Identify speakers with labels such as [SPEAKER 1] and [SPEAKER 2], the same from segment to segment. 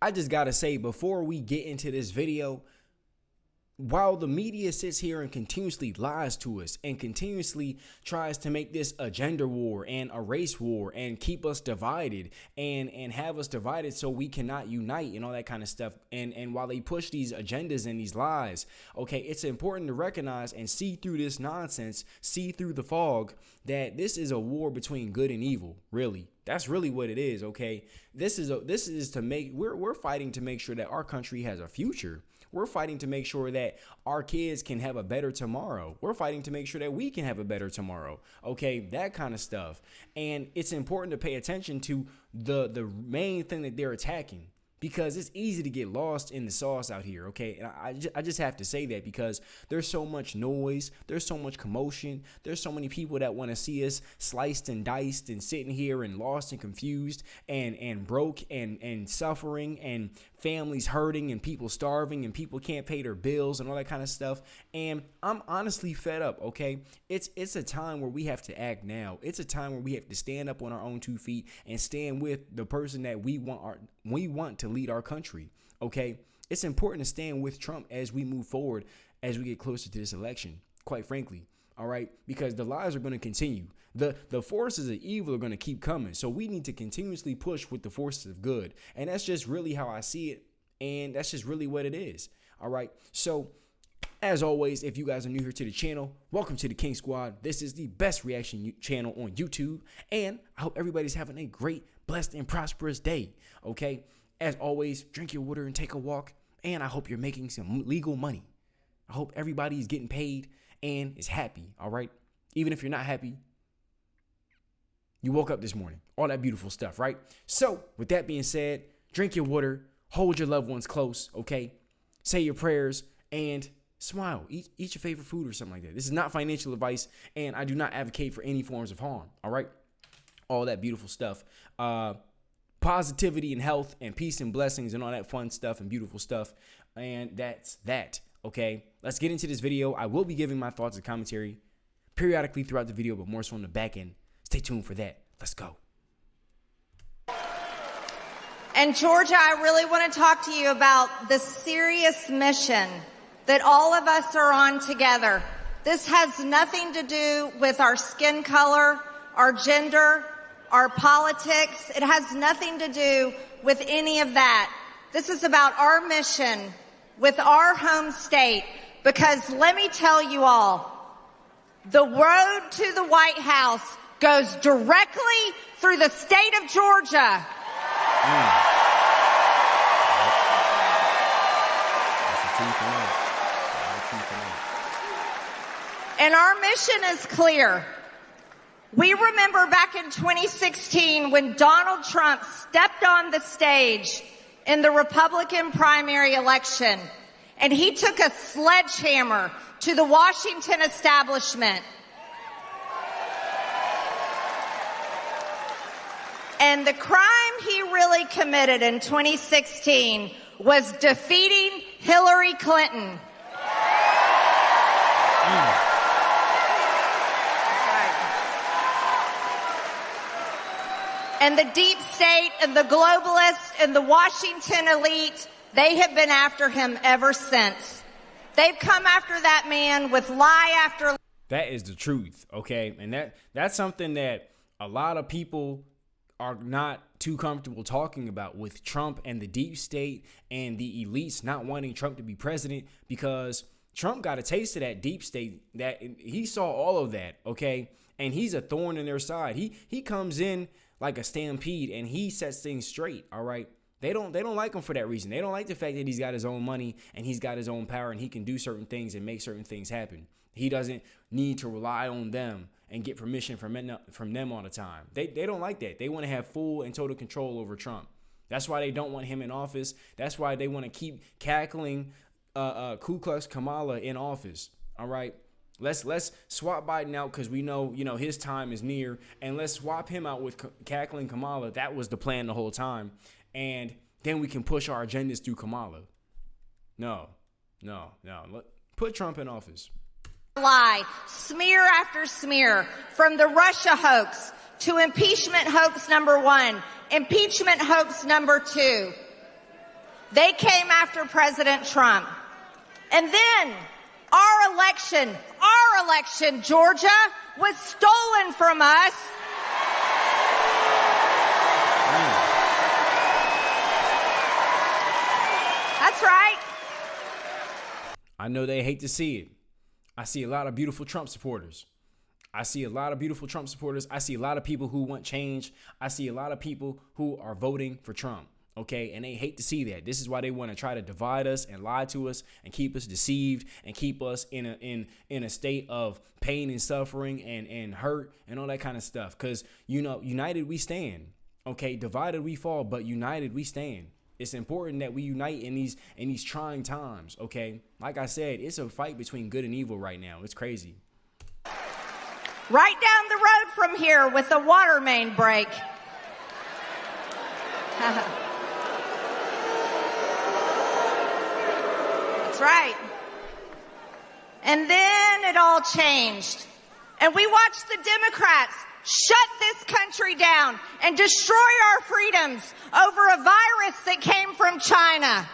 [SPEAKER 1] I just gotta say, before we get into this video, while the media sits here and continuously lies to us and continuously tries to make this a gender war and a race war and keep us divided and have us divided so we cannot unite and all that kind of stuff, and while they push these agendas and these lies, okay, it's important to recognize and see through this nonsense, see through the fog, that this is a war between good and evil. Really, that's really what it is. Okay, this is to make, we're fighting to make sure that our country has a future. We're fighting to make sure that our kids can have a better tomorrow. We're fighting to make sure that we can have a better tomorrow. Okay, that kind of stuff. And it's important to pay attention to the main thing that they're attacking, because it's easy to get lost in the sauce out here, okay? And I just have to say that because there's so much noise, there's so much commotion, there's so many people that want to see us sliced and diced and sitting here and lost and confused and broke and suffering and families hurting and people starving and people can't pay their bills and all that kind of stuff. And I'm honestly fed up, okay? It's a time where we have to act now. It's a time where we have to stand up on our own 2 feet and stand with the person that we want to lead our country, okay? It's important to stand with Trump as we move forward, as we get closer to this election, quite frankly, all right? Because the lies are going to continue. The forces of evil are going to keep coming. So we need to continuously push with the forces of good. And that's just really how I see it. And that's just really what it is, all right? So as always, if you guys are new here to the channel, welcome to the King Squad. This is the best reaction channel on YouTube. And I hope everybody's having a great, blessed, and prosperous day, okay? As always, drink your water and take a walk. And I hope you're making some legal money. I hope everybody's getting paid and is happy, all right? Even if you're not happy, you woke up this morning. All that beautiful stuff, right? So with that being said, drink your water, hold your loved ones close, okay? Say your prayers and smile. Eat your favorite food or something like that. This is not financial advice, and I do not advocate for any forms of harm, all right? All that beautiful stuff. Positivity and health and peace and blessings and all that fun stuff and beautiful stuff. And that's that, okay? Let's get into this video. I will be giving my thoughts and commentary periodically throughout the video, but more so on the back end. Stay tuned for that. Let's go.
[SPEAKER 2] And Georgia, I really want to talk to you about the serious mission that all of us are on together. This has nothing to do with our skin color, our gender, our politics. It has nothing to do with any of that. This is about our mission with our home state, because let me tell you all, the road to the White House goes directly through the state of Georgia. And our mission is clear. We remember back in 2016 when Donald Trump stepped on the stage in the Republican primary election, and he took a sledgehammer to the Washington establishment. And the crime he really committed in 2016 was defeating Hillary Clinton. And the deep state and the globalists and the Washington elite, they have been after him ever since. They've come after that man with lie after lie.
[SPEAKER 1] That is the truth, okay? And that's something that a lot of people are not too comfortable talking about, with Trump and the deep state and the elites not wanting Trump to be president, because Trump got a taste of that deep state, that he saw all of that, okay? And he's a thorn in their side. He comes in like a stampede and he sets things straight, all right? They don't like him for that reason. They don't like the fact that he's got his own money and he's got his own power and he can do certain things and make certain things happen. He doesn't need to rely on them and get permission from them all the time. They don't like that. They want to have full and total control over Trump. That's why they don't want him in office. That's why they want to keep cackling Ku Klux Kamala in office. All right. Let's swap Biden out because we know his time is near, and let's swap him out with cackling Kamala. That was the plan the whole time, and then we can push our agendas through Kamala. No. Put Trump in office.
[SPEAKER 2] Lie, smear after smear, from the Russia hoax to impeachment hoax number 1, impeachment hoax number 2. They came after President Trump. And then our election, Georgia, was stolen from us. That's right.
[SPEAKER 1] I know they hate to see it. I see a lot of beautiful Trump supporters. I see a lot of people who want change. I see a lot of people who are voting for Trump. Okay, and they hate to see that. This is why they want to try to divide us and lie to us and keep us deceived and keep us in a state of pain and suffering and hurt and all that kind of stuff. Because, you know, united we stand. Okay, divided we fall, but united we stand. It's important that we unite in these trying times. Okay, like I said, it's a fight between good and evil right now. It's crazy.
[SPEAKER 2] Right down the road from here with the water main break. That's right. And then it all changed. And we watched the Democrats shut this country down and destroy our freedoms over a virus that came from China.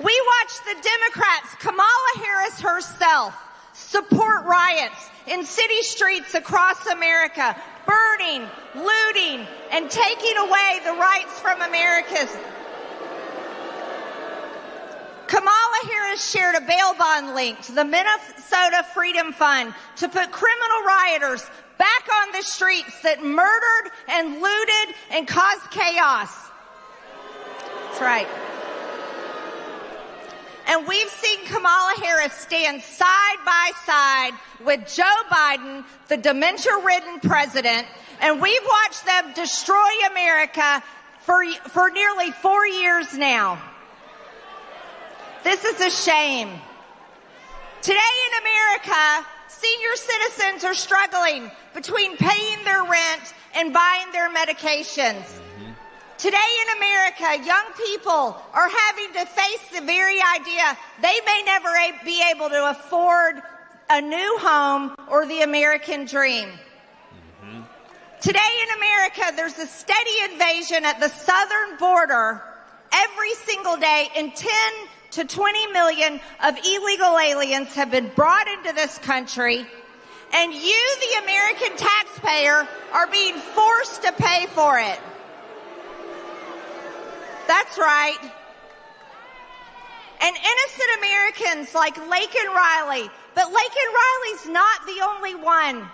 [SPEAKER 2] We watched the Democrats, Kamala Harris herself, support riots in city streets across America, burning, looting, and taking away the rights from Americans. Kamala Harris shared a bail bond link to the Minnesota Freedom Fund to put criminal rioters back on the streets that murdered and looted and caused chaos. That's right. And we've seen Kamala Harris stand side by side with Joe Biden, the dementia-ridden president, and we've watched them destroy America for nearly 4 years now. This is a shame. Today in America, senior citizens are struggling between paying their rent and buying their medications. Today in America, young people are having to face the very idea they may never be able to afford a new home or the American dream. Today in America, there's a steady invasion at the southern border every single day, and 10 to 20 million of illegal aliens have been brought into this country, and you, the American taxpayer, are being forced to pay for it. That's right. And innocent Americans like Laken Riley, but Laken Riley's not the only one.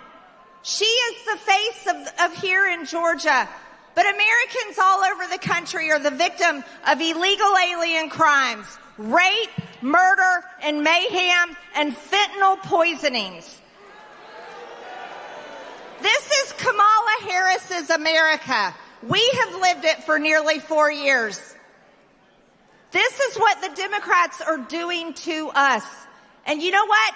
[SPEAKER 2] She is the face of here in Georgia. But Americans all over the country are the victim of illegal alien crimes, rape, murder, and mayhem, and fentanyl poisonings. This is Kamala Harris's America. We have lived it for nearly 4 years. This is what the Democrats are doing to us. And you know what?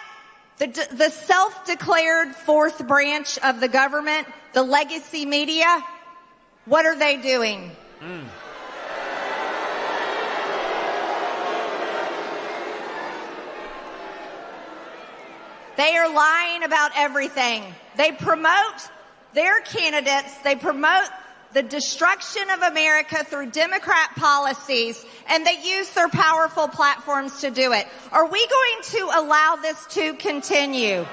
[SPEAKER 2] The self-declared fourth branch of the government, the legacy media, what are they doing? They are lying about everything. They promote their candidates. They promote the destruction of America through Democrat policies, and they use their powerful platforms to do it. Are we going to allow this to continue?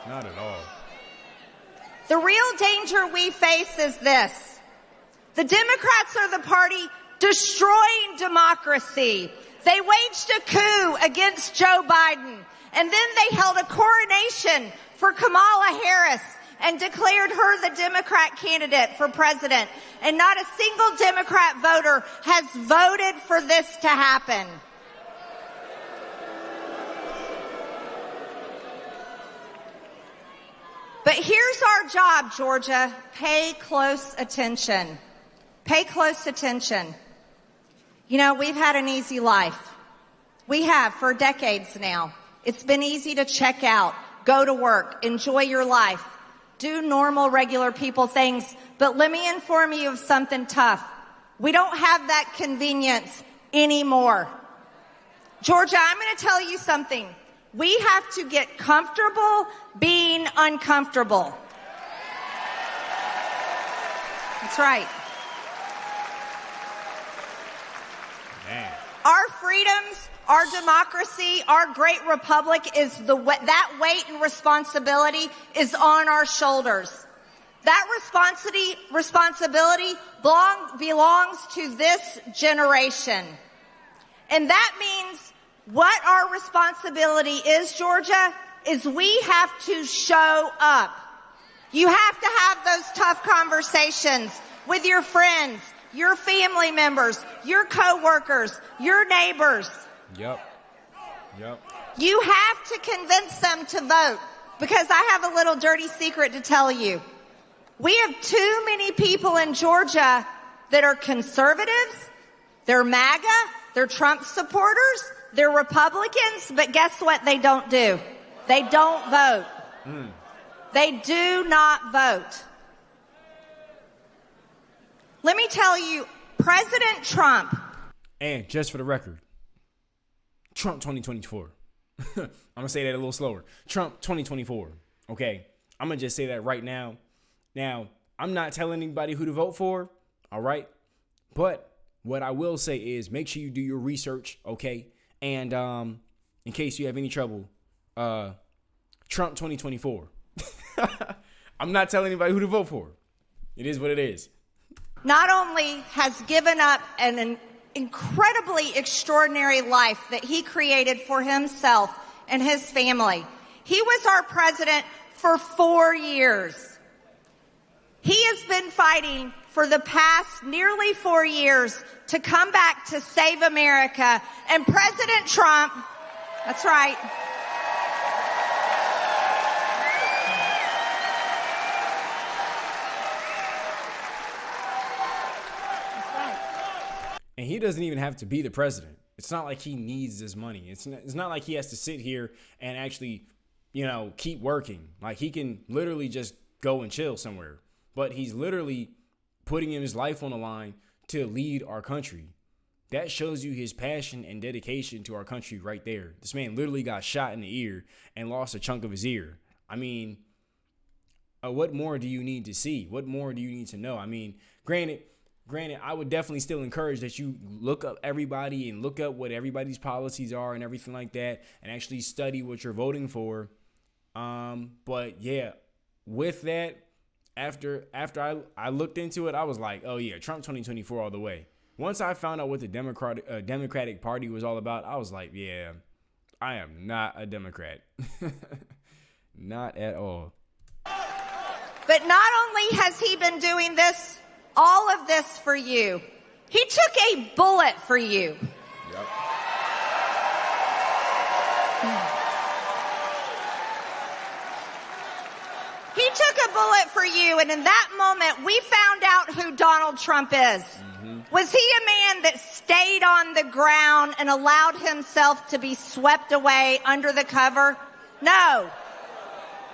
[SPEAKER 1] Not at all.
[SPEAKER 2] The real danger we face is this. The Democrats are the party destroying democracy. They waged a coup against Joe Biden, and then they held a coronation for Kamala Harris and declared her the Democrat candidate for president. And not a single Democrat voter has voted for this to happen. But here's our job, Georgia. Pay close attention. Pay close attention. You know, we've had an easy life. We have for decades now. It's been easy to check out, go to work, enjoy your life, do normal, regular people things. But let me inform you of something tough. We don't have that convenience anymore. Georgia, I'm going to tell you something. We have to get comfortable being uncomfortable. That's right.
[SPEAKER 1] Man.
[SPEAKER 2] Our freedoms, our democracy, our great republic is that weight and responsibility is on our shoulders. That responsibility belongs to this generation. And that means what our responsibility is, Georgia, is we have to show up. You have to have those tough conversations with your friends, your family members, your coworkers, your neighbors.
[SPEAKER 1] Yep.
[SPEAKER 2] You have to convince them to vote, because I have a little dirty secret to tell you. We have too many people in Georgia that are conservatives, they're MAGA, they're Trump supporters, they're Republicans, but guess what they don't do? They don't vote. They do not vote. Let me tell you, President Trump.
[SPEAKER 1] And just for the record, Trump 2024. I'm going to say that a little slower. Trump 2024. Okay. I'm going to just say that right now. Now, I'm not telling anybody who to vote for. All right. But what I will say is make sure you do your research. Okay. And in case you have any trouble, Trump 2024. I'm not telling anybody who to vote for. It is what it is.
[SPEAKER 2] Not only has given up an incredibly extraordinary life that he created for himself and his family. He was our president for 4 years. He has been fighting for the past nearly 4 years to come back to save America. And President Trump, that's right.
[SPEAKER 1] And he doesn't even have to be the president. It's not like he needs this money. It's not like he has to sit here and actually, keep working. Like, he can literally just go and chill somewhere. But he's literally putting his life on the line to lead our country. That shows you his passion and dedication to our country right there. This man literally got shot in the ear and lost a chunk of his ear. I mean, what more do you need to see? What more do you need to know? I mean, granted, I would definitely still encourage that you look up everybody and look up what everybody's policies are and everything like that, and actually study what you're voting for. But yeah, with that, after I looked into it, I was like, oh yeah, Trump 2024 all the way. Once I found out what the Democratic Party was all about, I was like, yeah, I am not a Democrat. Not at all.
[SPEAKER 2] But not only has he been doing this, all of this for you, he took a bullet for you.
[SPEAKER 1] Yep.
[SPEAKER 2] He took a bullet for you, and in that moment, we found out who Donald Trump is. Mm-hmm. Was he a man that stayed on the ground and allowed himself to be swept away under the cover? No.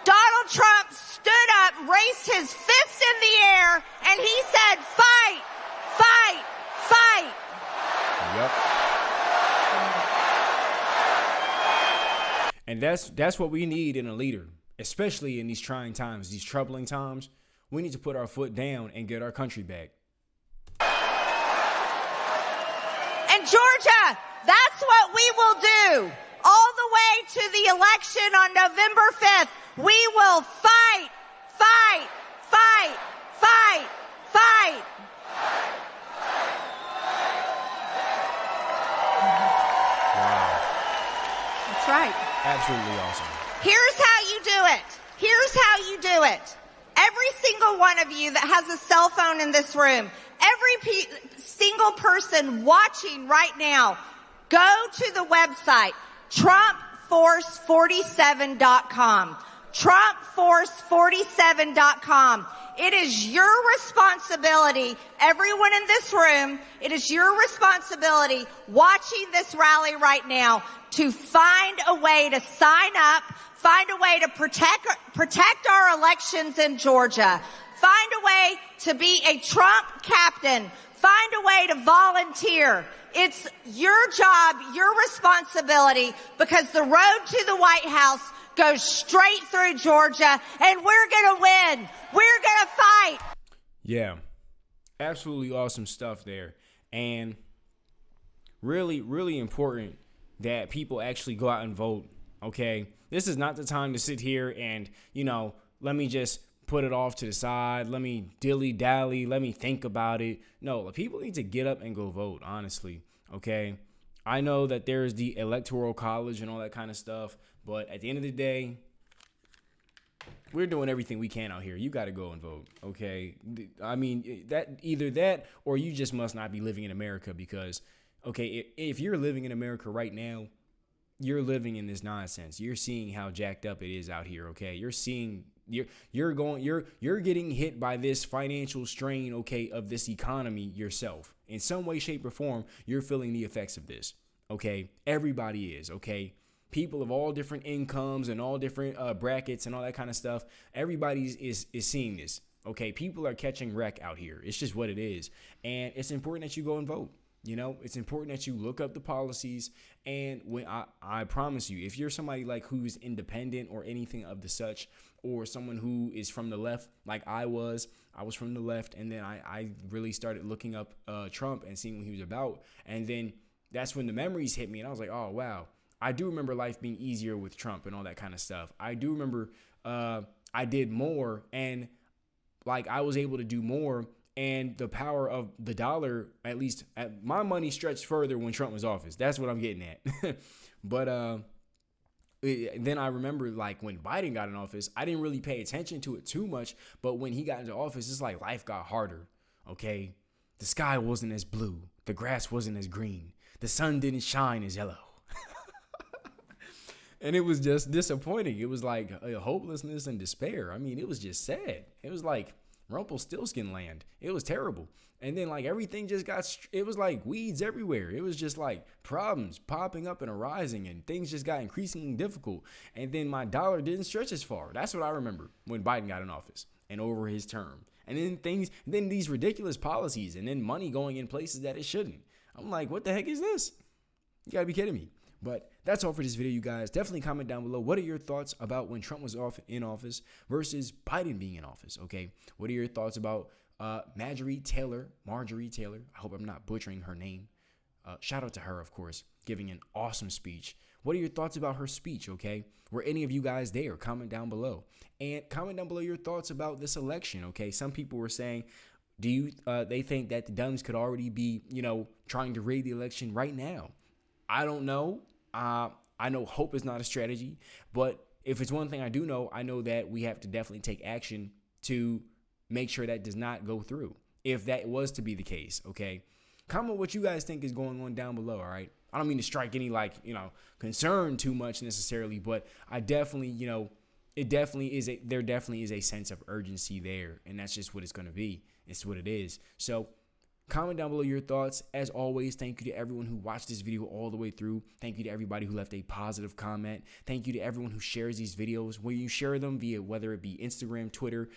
[SPEAKER 2] Donald Trump stood up, raised his fist in the air, and he said, fight, fight, fight.
[SPEAKER 1] Yep. And that's what we need in a leader, especially in these trying times, these troubling times. We need to put our foot down and get our country back.
[SPEAKER 2] And Georgia, that's what we will do. All the way to the election on November 5th, we will fight, fight, fight, fight, fight.
[SPEAKER 1] Wow.
[SPEAKER 2] That's right.
[SPEAKER 1] Absolutely awesome.
[SPEAKER 2] Here's how you do it. Here's how you do it. Every single one of you that has a cell phone in this room, every single person watching right now, go to the website, TrumpForce47.com. TrumpForce47.com. It is your responsibility, everyone in this room, it is your responsibility watching this rally right now to find a way to sign up, find a way to protect our elections in Georgia, find a way to be a Trump captain, find a way to volunteer. It's your job, your responsibility, because the road to the White House goes straight through Georgia, and we're going to win. We're going to fight.
[SPEAKER 1] Yeah, absolutely awesome stuff there. And really, really important that people actually go out and vote, okay? This is not the time to sit here and, let me just put it off to the side. Let me dilly-dally. Let me think about it. No, people need to get up and go vote, honestly, okay? I know that there's the Electoral College and all that kind of stuff, but at the end of the day, we're doing everything we can out here. You got to go and vote, okay? I mean, either that or you just must not be living in America because, okay, if you're living in America right now, you're living in this nonsense. You're seeing how jacked up it is out here, okay? You're seeing you're getting hit by this financial strain, okay, of this economy yourself. In some way, shape, or form, you're feeling the effects of this, okay? Everybody is, okay? People of all different incomes and all different brackets and all that kind of stuff. Everybody is seeing this, okay? People are catching wreck out here. It's just what it is. And it's important that you go and vote. It's important that you look up the policies. And when I promise you, if you're somebody like who's independent or anything of the such, or someone who is from the left, like I was from the left. And then I really started looking up Trump and seeing what he was about. And then that's when the memories hit me. And I was like, oh, wow. I do remember life being easier with Trump and all that kind of stuff. I do remember I did more and I was able to do more. And the power of the dollar, at least my money stretched further when Trump was in office. That's what I'm getting at. But then I remember when Biden got in office, I didn't really pay attention to it too much. But when he got into office, it's like life got harder. Okay. The sky wasn't as blue. The grass wasn't as green. The sun didn't shine as yellow. And it was just disappointing. It was like hopelessness and despair. I mean, it was just sad. It was like Rumpelstiltskin land. It was terrible. And then everything just it was like weeds everywhere. It was just like problems popping up and arising and things just got increasingly difficult. And then my dollar didn't stretch as far. That's what I remember when Biden got in office and over his term. And then these ridiculous policies and then money going in places that it shouldn't. I'm like, what the heck is this? You gotta be kidding me. But that's all for this video, you guys. Definitely comment down below. What are your thoughts about when Trump was in office versus Biden being in office? Okay. What are your thoughts about Marjorie Taylor? I hope I'm not butchering her name. Shout out to her, of course, giving an awesome speech. What are your thoughts about her speech? Okay. Were any of you guys there? Comment down below. And comment down below your thoughts about this election. Okay. Some people were saying, they think that the Dems could already be, trying to rig the election right now? I don't know. I know hope is not a strategy, but if it's one thing I do know, I know that we have to definitely take action to make sure that does not go through. If that was to be the case, okay? Comment what you guys think is going on down below, all right? I don't mean to strike any concern too much necessarily, but I definitely, there definitely is a sense of urgency there, and that's just what it's going to be. It's what it is. So comment down below your thoughts. As always, thank you to everyone who watched this video all the way through. Thank you to everybody who left a positive comment. Thank you to everyone who shares these videos. When you share them via whether it be Instagram, Twitter,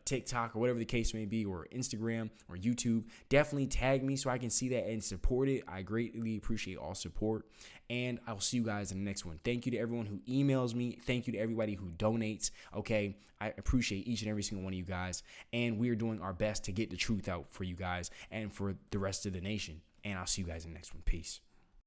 [SPEAKER 1] TikTok, or whatever the case may be, or Instagram or YouTube, definitely tag me so I can see that and support it. I greatly appreciate all support. And I'll see you guys in the next one. Thank you to everyone who emails me. Thank you to everybody who donates. Okay, I appreciate each and every single one of you guys. And we are doing our best to get the truth out for you guys and for the rest of the nation. And I'll see you guys in the next one. Peace.